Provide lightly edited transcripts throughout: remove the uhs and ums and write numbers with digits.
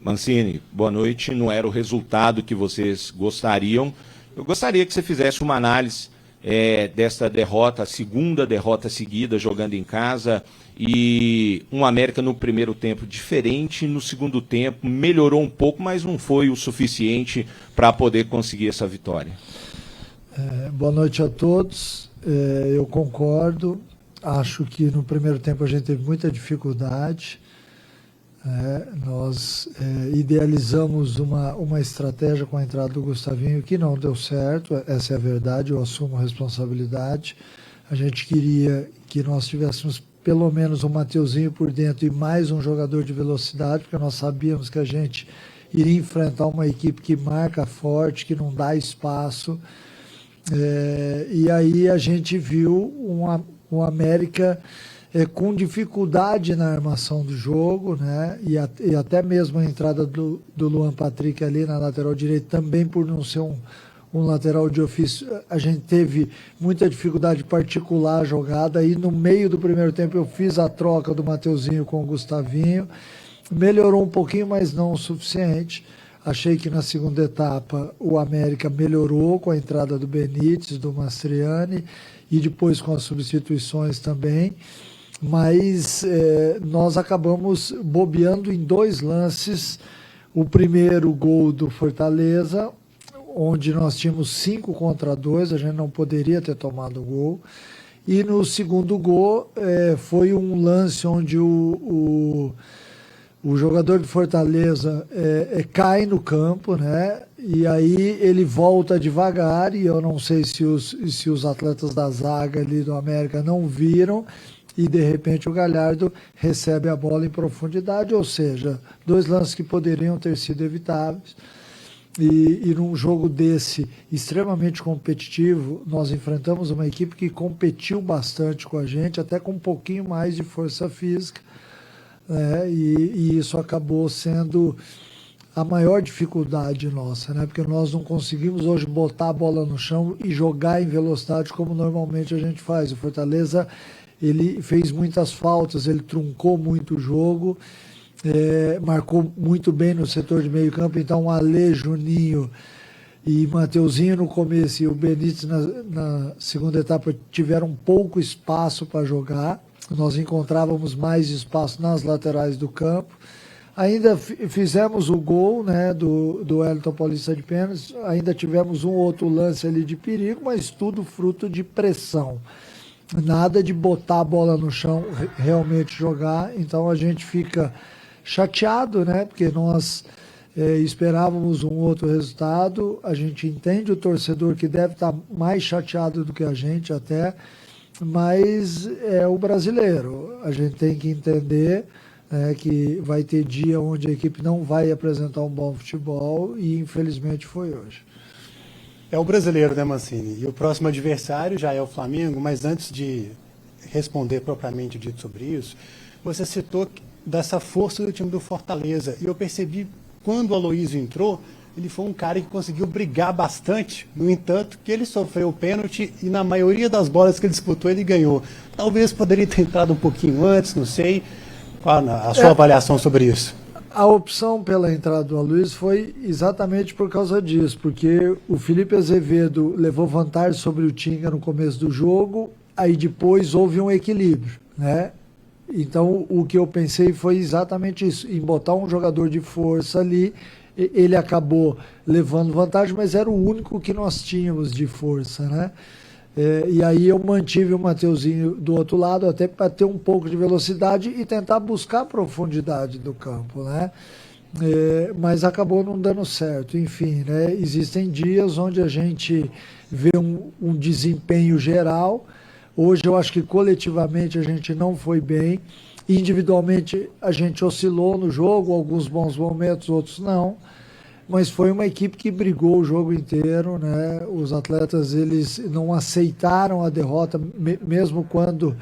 Mancini, boa noite. Não era o resultado que vocês gostariam. Eu gostaria que você fizesse uma análise desta derrota, a segunda derrota seguida jogando em casa, e um América no primeiro tempo diferente, no segundo tempo melhorou um pouco, mas não foi o suficiente para poder conseguir essa vitória. Boa noite a todos. Eu concordo. Acho que no primeiro tempo a gente teve muita dificuldade. Nós idealizamos uma estratégia com a entrada do Gustavinho que não deu certo, essa é a verdade, eu assumo a responsabilidade. A gente queria que nós tivéssemos pelo menos um Mateuzinho por dentro e mais um jogador de velocidade, porque nós sabíamos que a gente iria enfrentar uma equipe que marca forte, que não dá espaço. E aí a gente viu um América com dificuldade na armação do jogo, né? E até mesmo a entrada do Luan Patrick ali na lateral direita, também por não ser um lateral de ofício, a gente teve muita dificuldade de particular a jogada. E no meio do primeiro tempo eu fiz a troca do Mateuzinho com o Gustavinho, melhorou um pouquinho, mas não o suficiente. Achei que na segunda etapa o América melhorou com a entrada do Benítez, do Mastriani e depois com as substituições também. Mas nós acabamos bobeando em dois lances. O primeiro gol do Fortaleza, onde nós tínhamos 5 contra 2, a gente não poderia ter tomado o gol. E no segundo gol foi um lance onde o jogador de Fortaleza cai no campo, né? E aí ele volta devagar, e eu não sei se os atletas da zaga ali do América não viram, e de repente o Galhardo recebe a bola em profundidade, ou seja, 2 lances que poderiam ter sido evitáveis. E num jogo desse extremamente competitivo, nós enfrentamos uma equipe que competiu bastante com a gente, até com um pouquinho mais de força física, e isso acabou sendo a maior dificuldade nossa, né? Porque nós não conseguimos hoje botar a bola no chão e jogar em velocidade como normalmente a gente faz. O Fortaleza, ele fez muitas faltas, ele truncou muito o jogo, marcou muito bem no setor de meio campo. Então Alê, Juninho e Mateuzinho no começo e o Benítez na segunda etapa tiveram pouco espaço para jogar. Nós encontrávamos mais espaço nas laterais do campo. Ainda fizemos o gol, né, do Wellington Paulista de pênalti. Ainda tivemos um outro lance ali de perigo, mas tudo fruto de pressão. Nada de botar a bola no chão, realmente jogar. Então a gente fica chateado, né? Porque nós esperávamos um outro resultado. A gente entende o torcedor que deve estar mais chateado do que a gente até, mas é o brasileiro. A gente tem que entender que vai ter dia onde a equipe não vai apresentar um bom futebol, e infelizmente foi hoje. É o brasileiro, né, Mancini? E o próximo adversário já é o Flamengo, mas antes de responder propriamente dito sobre isso, você citou dessa força do time do Fortaleza. E eu percebi, quando o Aloysio entrou, ele foi um cara que conseguiu brigar bastante. No entanto, que ele sofreu o pênalti e na maioria das bolas que ele disputou, ele ganhou. Talvez poderia ter entrado um pouquinho antes, não sei. Qual a sua avaliação sobre isso? A opção pela entrada do Aloysio foi exatamente por causa disso, porque o Felipe Azevedo levou vantagem sobre o Tinga no começo do jogo, aí depois houve um equilíbrio, né? Então o que eu pensei foi exatamente isso, em botar um jogador de força ali. Ele acabou levando vantagem, mas era o único que nós tínhamos de força, né? E aí eu mantive o Mateuzinho do outro lado, até para ter um pouco de velocidade e tentar buscar a profundidade do campo, né? Mas acabou não dando certo. Enfim, né? Existem dias onde a gente vê um desempenho geral. Hoje eu acho que coletivamente a gente não foi bem. Individualmente a gente oscilou no jogo, alguns bons momentos, outros não. Mas foi uma equipe que brigou o jogo inteiro, né? Os atletas, eles não aceitaram a derrota, mesmo quando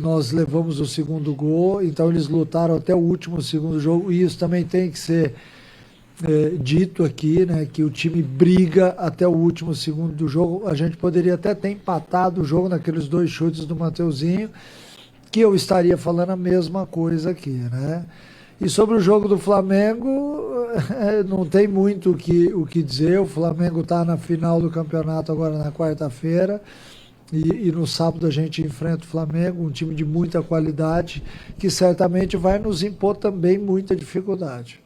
nós levamos o segundo gol. Então eles lutaram até o último segundo jogo, e isso também tem que ser dito aqui, né? Que o time briga até o último segundo do jogo. A gente poderia até ter empatado o jogo naqueles 2 chutes do Mateuzinho, que eu estaria falando a mesma coisa aqui, né? E sobre o jogo do Flamengo, não tem muito o que dizer. O Flamengo está na final do campeonato agora na quarta-feira. E no sábado a gente enfrenta o Flamengo, um time de muita qualidade, que certamente vai nos impor também muita dificuldade.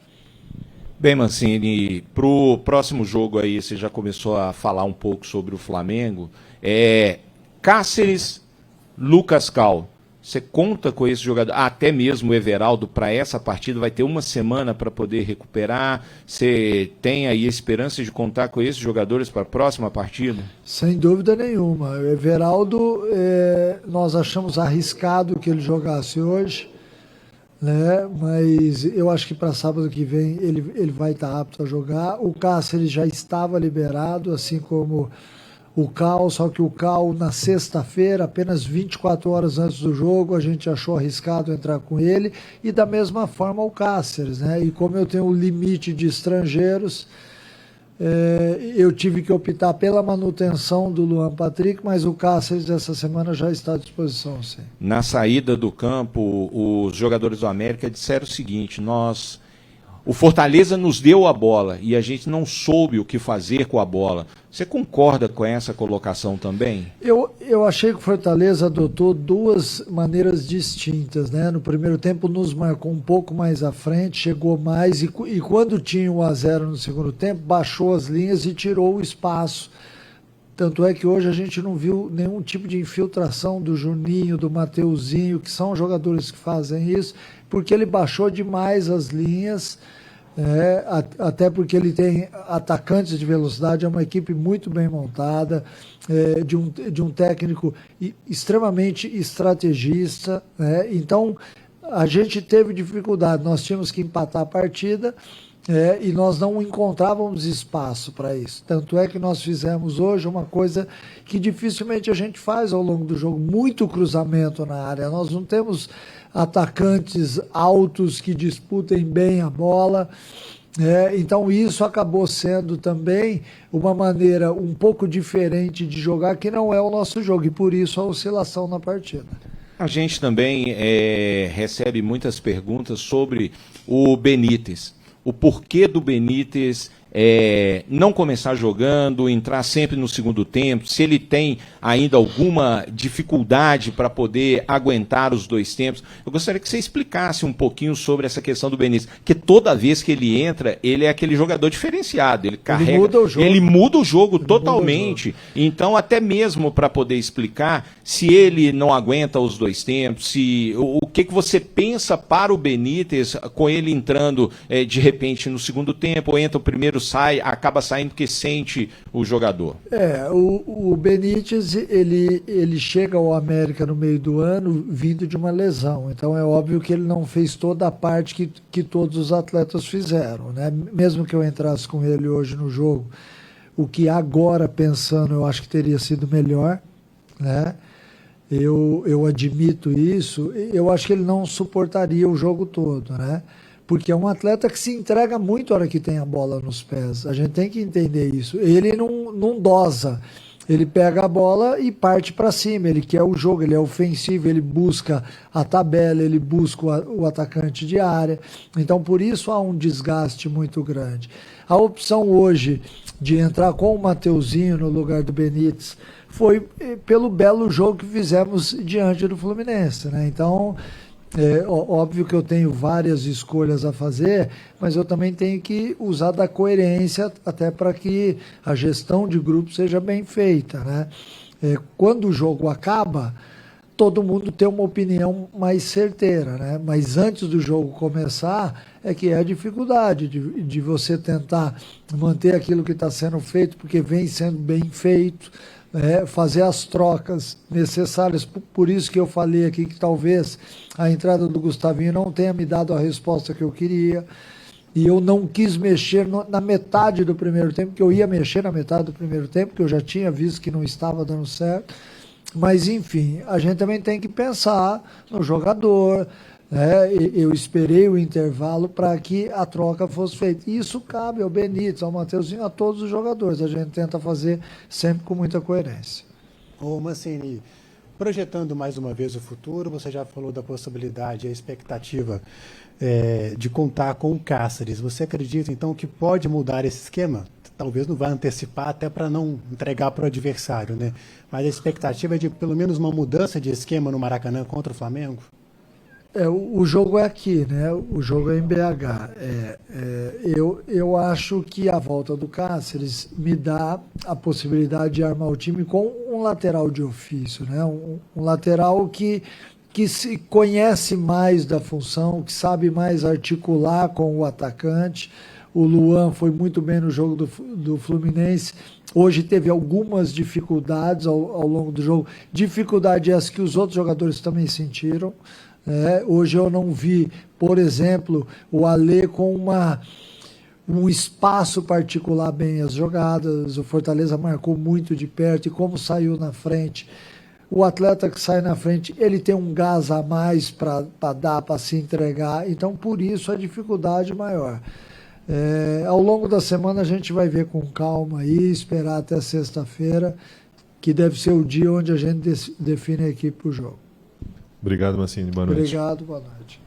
Bem, Mancini, para o próximo jogo aí, você já começou a falar um pouco sobre o Flamengo. Cáceres, Lucas Cal, você conta com esse jogador, até mesmo o Everaldo, para essa partida, vai ter uma semana para poder recuperar. Você tem aí esperança de contar com esses jogadores para a próxima partida? Sem dúvida nenhuma. O Everaldo, nós achamos arriscado que ele jogasse hoje, né? Mas eu acho que para sábado que vem ele vai estar apto a jogar. O Cáceres já estava liberado, assim como o Cal, só que o Cal na sexta-feira, apenas 24 horas antes do jogo, a gente achou arriscado entrar com ele, e da mesma forma o Cáceres, né? E como eu tenho um limite de estrangeiros, eu tive que optar pela manutenção do Luan Patrick, mas o Cáceres essa semana já está à disposição, sim. Na saída do campo, os jogadores do América disseram o seguinte: o Fortaleza nos deu a bola e a gente não soube o que fazer com a bola. Você concorda com essa colocação também? Eu achei que o Fortaleza adotou duas maneiras distintas, né? No primeiro tempo nos marcou um pouco mais à frente, chegou mais, e quando tinha 1-0 no segundo tempo, baixou as linhas e tirou o espaço. Tanto é que hoje a gente não viu nenhum tipo de infiltração do Juninho, do Mateuzinho, que são jogadores que fazem isso, porque ele baixou demais as linhas, até porque ele tem atacantes de velocidade, é uma equipe muito bem montada, de um técnico extremamente estrategista, então a gente teve dificuldade, nós tínhamos que empatar a partida, e nós não encontrávamos espaço para isso. Tanto é que nós fizemos hoje uma coisa que dificilmente a gente faz ao longo do jogo, muito cruzamento na área. Nós não temos atacantes altos que disputem bem a bola. Então isso acabou sendo também uma maneira um pouco diferente de jogar, que não é o nosso jogo, e por isso a oscilação na partida. A gente também recebe muitas perguntas sobre o Benítez. O porquê do Benítez não começar jogando, entrar sempre no segundo tempo, se ele tem ainda alguma dificuldade para poder aguentar os dois tempos. Eu gostaria que você explicasse um pouquinho sobre essa questão do Benítez, que toda vez que ele entra, ele é aquele jogador diferenciado, ele carrega, ele muda o jogo totalmente. Então, até mesmo para poder explicar se ele não aguenta os dois tempos, o que você pensa para o Benítez com ele entrando de repente no segundo tempo, ou entra o primeiro, sai, acaba saindo porque sente o jogador. O Benítez, ele chega ao América no meio do ano vindo de uma lesão, então é óbvio que ele não fez toda a parte que todos os atletas fizeram, né? Mesmo que eu entrasse com ele hoje no jogo, o que agora pensando eu acho que teria sido melhor, né? Eu admito isso, eu acho que ele não suportaria o jogo todo, né? Porque é um atleta que se entrega muito a hora que tem a bola nos pés. A gente tem que entender isso. Ele não dosa. Ele pega a bola e parte para cima. Ele quer o jogo, ele é ofensivo, ele busca a tabela, ele busca o atacante de área. Então, por isso há um desgaste muito grande. A opção hoje de entrar com o Mateuzinho no lugar do Benítez foi pelo belo jogo que fizemos diante do Fluminense, né? Então, óbvio que eu tenho várias escolhas a fazer, mas eu também tenho que usar da coerência até para que a gestão de grupo seja bem feita, né? Quando o jogo acaba, todo mundo tem uma opinião mais certeira, né? Mas antes do jogo começar, que é a dificuldade de você tentar manter aquilo que está sendo feito, porque vem sendo bem feito, fazer as trocas necessárias. Por isso que eu falei aqui que talvez a entrada do Gustavinho não tenha me dado a resposta que eu queria, e eu não quis mexer na metade do primeiro tempo, que eu ia mexer na metade do primeiro tempo, que eu já tinha visto que não estava dando certo. Mas enfim, a gente também tem que pensar no jogador, né? Eu esperei o intervalo para que a troca fosse feita. Isso cabe ao Benítez, ao Mateuzinho, a todos os jogadores. A gente tenta fazer sempre com muita coerência. Ô Mancini, Projetando mais uma vez o futuro, você já falou da possibilidade, a expectativa de contar com o Cáceres. Você acredita, então, que pode mudar esse esquema? Talvez não vá antecipar até para não entregar para o adversário, né? Mas a expectativa é de pelo menos uma mudança de esquema no Maracanã contra o Flamengo? O jogo é aqui, né? O jogo é em BH. Eu acho que a volta do Cáceres me dá a possibilidade de armar o time com um lateral de ofício, né? Um lateral que se conhece mais da função, que sabe mais articular com o atacante. O Luan foi muito bem no jogo do Fluminense. Hoje teve algumas dificuldades ao longo do jogo. Dificuldades essas que os outros jogadores também sentiram. Hoje eu não vi, por exemplo, o Alê com um espaço particular bem as jogadas. O Fortaleza marcou muito de perto e como saiu na frente. O atleta que sai na frente, ele tem um gás a mais para dar, para se entregar. Então, por isso, a dificuldade maior. Ao longo da semana a gente vai ver com calma aí, esperar até sexta-feira, que deve ser o dia onde a gente define a equipe para o jogo. Obrigado, Mancini. Boa noite. Obrigado, boa noite.